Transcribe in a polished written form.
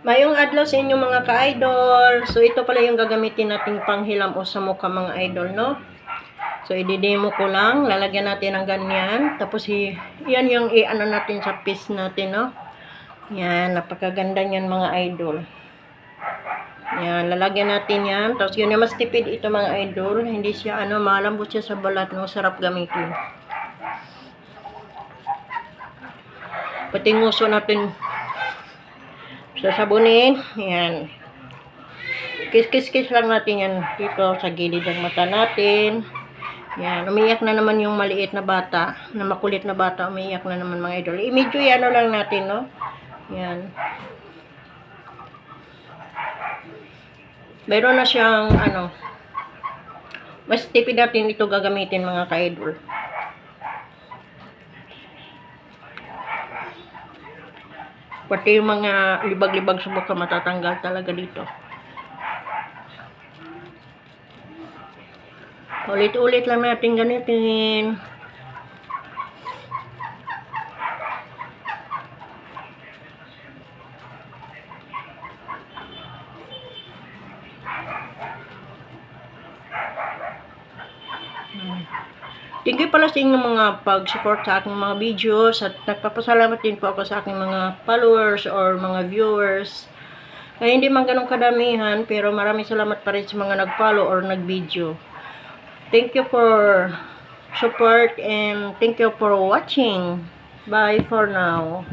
Mayong adlaw sa inyo mga ka-idol. So, ito pala yung gagamitin nating panghilam o sa mukha mga idol, no? So, i-demo ko lang. Lalagyan natin ng ganyan. Tapos, yan yung i-ano natin sa piece natin, no? Yan, napakaganda niyan mga idol. Yan, lalagyan natin yan. Tapos, yun yung mas tipid ito mga idol. Hindi siya, malambot siya sa balat, no? Sarap gamitin. Pati nguso natin sasabunin. Yan. Kiss-kiss lang natin yan dito sa gilid ng mata natin. Yan. Umiyak na naman yung maliit na bata. Na makulit na bata. Umiyak na naman mga idol. Medyo ano lang natin, no? Yan. Meron na siyang, mas tipid natin ito gagamitin mga ka-idol. Pati yung mga libag-libag sa buka matatanggal talaga dito. Ulit-ulit lang natin ganitin. Thank you pala sa inyong mga pag-support sa aking mga videos at nagpapasalamat din po ako sa aking mga followers or mga viewers. Kaya hindi man ganun kadamihan pero maraming salamat pa rin sa mga nag-follow or nag-video. Thank you for support and thank you for watching. Bye for now.